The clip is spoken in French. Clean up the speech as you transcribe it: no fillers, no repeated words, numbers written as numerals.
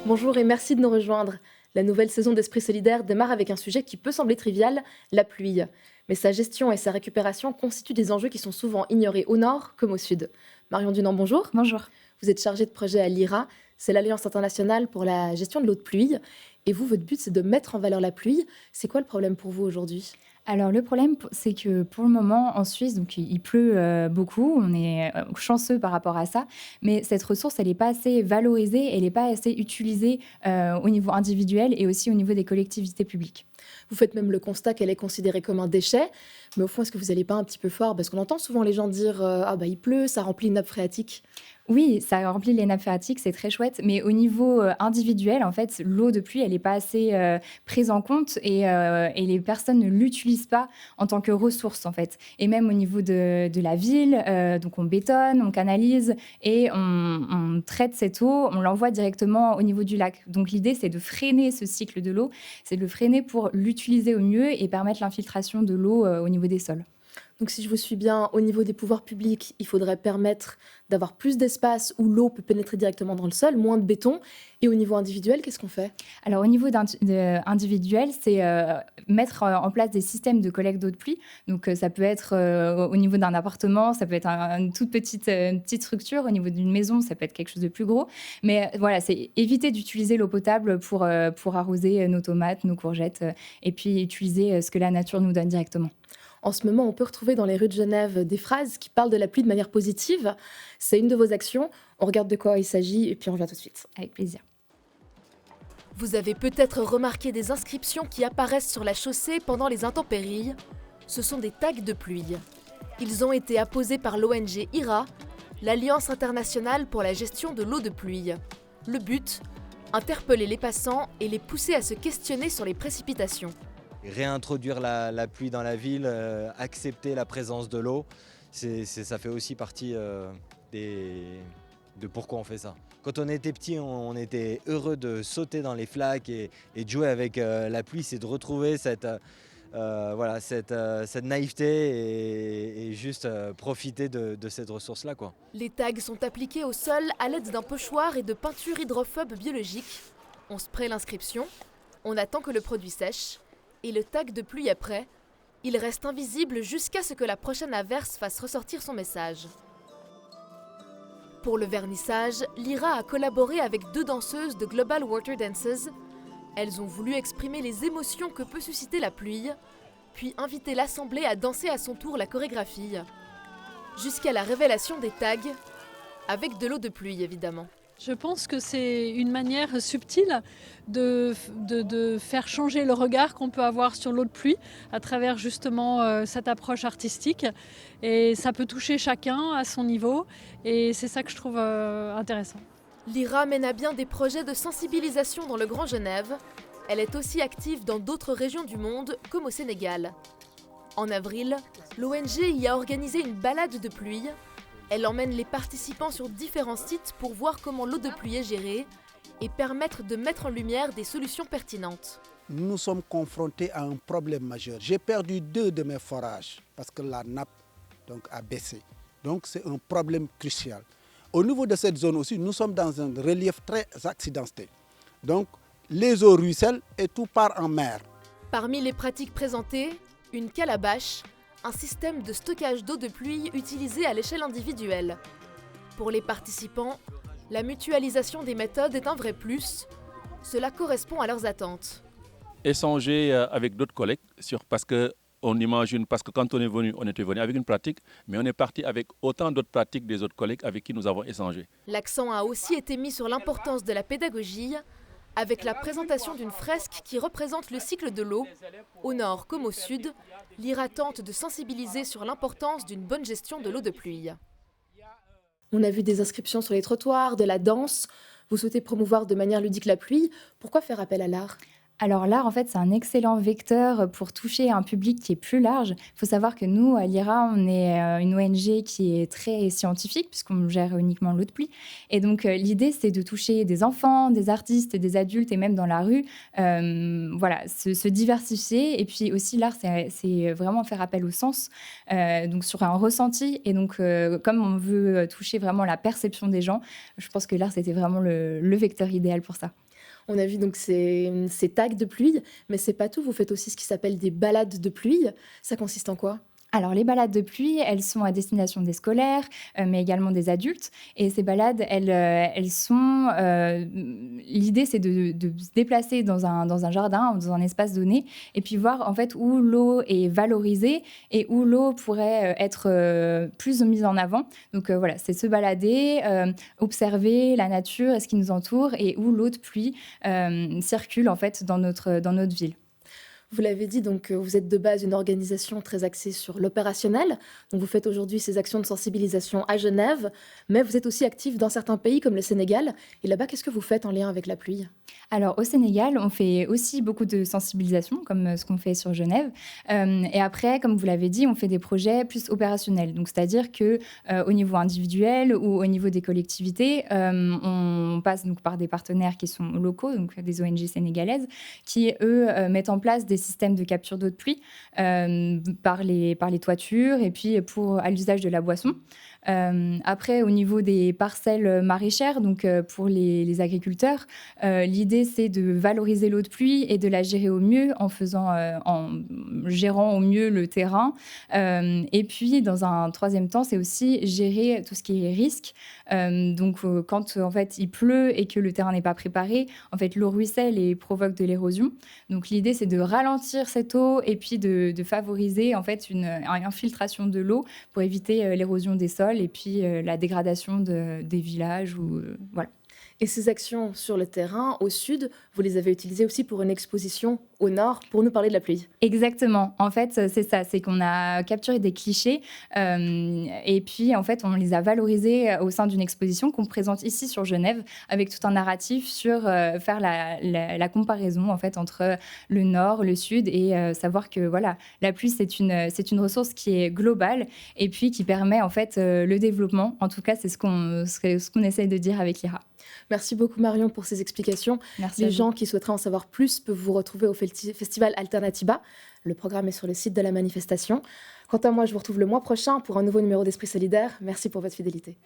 Bonjour et merci de nous rejoindre. La nouvelle saison d'Esprit solidaire démarre avec un sujet qui peut sembler trivial, la pluie. Mais sa gestion et sa récupération constituent des enjeux qui sont souvent ignorés au nord comme au sud. Marion Dunant, bonjour. Bonjour. Vous êtes chargée de projet à l'IRA, c'est l'Alliance internationale pour la gestion de l'eau de pluie. Et vous, votre but, c'est de mettre en valeur la pluie. C'est quoi le problème pour vous aujourd'hui? Alors le problème, c'est que pour le moment en Suisse, donc il pleut beaucoup, on est chanceux par rapport à ça, mais cette ressource, elle n'est pas assez valorisée, elle n'est pas assez utilisée au niveau individuel et aussi au niveau des collectivités publiques. Vous faites même le constat qu'elle est considérée comme un déchet. Mais au fond, est-ce que vous n'allez pas un petit peu fort? Parce qu'on entend souvent les gens dire ah bah il pleut, ça remplit une nappe phréatique. Oui, ça remplit les nappes phréatiques, c'est très chouette, mais au niveau individuel, en fait, l'eau de pluie, elle n'est pas assez prise en compte et les personnes ne l'utilisent pas en tant que ressource, en fait. Et même au niveau de la ville, donc on bétonne, on canalise et on traite cette eau, on l'envoie directement au niveau du lac. Donc l'idée, c'est de freiner ce cycle de l'eau, c'est de le freiner pour l'utiliser au mieux et permettre l'infiltration de l'eau au niveau des sols. Donc si je vous suis bien, au niveau des pouvoirs publics, il faudrait permettre d'avoir plus d'espace où l'eau peut pénétrer directement dans le sol, moins de béton. Et au niveau individuel, qu'est-ce qu'on fait? Alors au niveau individuel, c'est mettre en place des systèmes de collecte d'eau de pluie. Donc ça peut être au niveau d'un appartement, ça peut être une toute petite structure. Au niveau d'une maison, ça peut être quelque chose de plus gros. Mais voilà, c'est éviter d'utiliser l'eau potable pour arroser nos tomates, nos courgettes, et puis utiliser ce que la nature nous donne directement. En ce moment, on peut retrouver dans les rues de Genève des phrases qui parlent de la pluie de manière positive. C'est une de vos actions. On regarde de quoi il s'agit et puis on revient tout de suite. Avec plaisir. Vous avez peut-être remarqué des inscriptions qui apparaissent sur la chaussée pendant les intempéries. Ce sont des tags de pluie. Ils ont été apposés par l'ONG IRA, l'Alliance internationale pour la gestion de l'eau de pluie. Le but, interpeller les passants et les pousser à se questionner sur les précipitations. Réintroduire la pluie dans la ville, accepter la présence de l'eau, ça fait aussi partie de pourquoi on fait ça. Quand on était petit, on était heureux de sauter dans les flaques et de jouer avec la pluie, c'est de retrouver cette naïveté et juste profiter de cette ressource-là, quoi. Les tags sont appliqués au sol à l'aide d'un pochoir et de peinture hydrophobe biologique. On spraye l'inscription, on attend que le produit sèche, et le tag de pluie est prêt. Il reste invisible jusqu'à ce que la prochaine averse fasse ressortir son message. Pour le vernissage, l'IRA a collaboré avec 2 danseuses de Global Water Dances. Elles ont voulu exprimer les émotions que peut susciter la pluie, puis inviter l'assemblée à danser à son tour la chorégraphie. Jusqu'à la révélation des tags, avec de l'eau de pluie évidemment. Je pense que c'est une manière subtile de faire changer le regard qu'on peut avoir sur l'eau de pluie à travers justement cette approche artistique. Et ça peut toucher chacun à son niveau et c'est ça que je trouve intéressant. L'IRA mène à bien des projets de sensibilisation dans le Grand Genève. Elle est aussi active dans d'autres régions du monde, comme au Sénégal. En avril, l'ONG y a organisé une balade de pluie. Elle emmène les participants sur différents sites pour voir comment l'eau de pluie est gérée et permettre de mettre en lumière des solutions pertinentes. Nous sommes confrontés à un problème majeur. J'ai perdu 2 de mes forages parce que la nappe a baissé. Donc c'est un problème crucial. Au niveau de cette zone aussi, nous sommes dans un relief très accidenté. Donc les eaux ruissellent et tout part en mer. Parmi les pratiques présentées, une calabash, un système de stockage d'eau de pluie utilisé à l'échelle individuelle. Pour les participants, la mutualisation des méthodes est un vrai plus. Cela correspond à leurs attentes. Échanger avec d'autres collègues parce qu'on imagine, parce que quand on était venu avec une pratique, mais on est parti avec autant d'autres pratiques des autres collègues avec qui nous avons échangé. L'accent a aussi été mis sur l'importance de la pédagogie, avec la présentation d'une fresque qui représente le cycle de l'eau. Au nord comme au sud, l'IRA tente de sensibiliser sur l'importance d'une bonne gestion de l'eau de pluie. On a vu des inscriptions sur les trottoirs, de la danse. Vous souhaitez promouvoir de manière ludique la pluie. Pourquoi faire appel à l'art ? Alors l'art, en fait, c'est un excellent vecteur pour toucher un public qui est plus large. Il faut savoir que nous, à l'IRA, on est une ONG qui est très scientifique puisqu'on gère uniquement l'eau de pluie. Et donc, l'idée, c'est de toucher des enfants, des artistes, des adultes et même dans la rue. Se diversifier. Et puis aussi, l'art, c'est vraiment faire appel au sens, donc sur un ressenti. Et donc, comme on veut toucher vraiment la perception des gens, je pense que l'art, c'était vraiment le vecteur idéal pour ça. On a vu donc ces tags de pluie, mais c'est pas tout. Vous faites aussi ce qui s'appelle des balades de pluie. Ça consiste en quoi? Alors, les balades de pluie, elles sont à destination des scolaires, mais également des adultes. Et ces balades, elles sont... l'idée, c'est de se déplacer dans un jardin ou dans un espace donné et puis voir en fait où l'eau est valorisée et où l'eau pourrait être plus mise en avant. Donc voilà, c'est se balader, observer la nature et ce qui nous entoure et où l'eau de pluie circule en fait dans notre ville. Vous l'avez dit, donc vous êtes de base une organisation très axée sur l'opérationnel. Donc vous faites aujourd'hui ces actions de sensibilisation à Genève, mais vous êtes aussi actif dans certains pays comme le Sénégal. Et là-bas, qu'est-ce que vous faites en lien avec la pluie? Alors, au Sénégal, on fait aussi beaucoup de sensibilisation, comme ce qu'on fait sur Genève. Et après, comme vous l'avez dit, on fait des projets plus opérationnels. Donc, c'est-à-dire qu'au niveau individuel ou au niveau des collectivités, on passe donc par des partenaires qui sont locaux, donc des ONG sénégalaises, qui, eux, mettent en place des systèmes de capture d'eau de pluie par les toitures et puis à l'usage de la boisson. Après, au niveau des parcelles maraîchères, donc pour les agriculteurs, l'idée c'est de valoriser l'eau de pluie et de la gérer au mieux en gérant au mieux le terrain. Et puis, dans un troisième temps, c'est aussi gérer tout ce qui est risque. Donc, quand en fait il pleut et que le terrain n'est pas préparé, en fait l'eau ruisselle et provoque de l'érosion. Donc, l'idée c'est de ralentir cette eau et puis de favoriser en fait une infiltration de l'eau pour éviter l'érosion des sols et puis la dégradation des villages. Voilà. Et ces actions sur le terrain, au sud, vous les avez utilisées aussi pour une exposition au nord, pour nous parler de la pluie. Exactement. En fait, c'est ça. C'est qu'on a capturé des clichés et puis, en fait, on les a valorisés au sein d'une exposition qu'on présente ici sur Genève avec tout un narratif sur faire la comparaison, en fait, entre le nord, le sud et savoir que, voilà, la pluie, c'est une ressource qui est globale et puis qui permet, en fait, le développement. En tout cas, c'est ce qu'on essaye de dire avec l'IRA. Merci beaucoup Marion pour ces explications. Merci Les gens qui souhaiteraient en savoir plus peuvent vous retrouver au festival Alternatiba. Le programme est sur le site de la manifestation. Quant à moi, je vous retrouve le mois prochain pour un nouveau numéro d'Esprit Solidaire. Merci pour votre fidélité.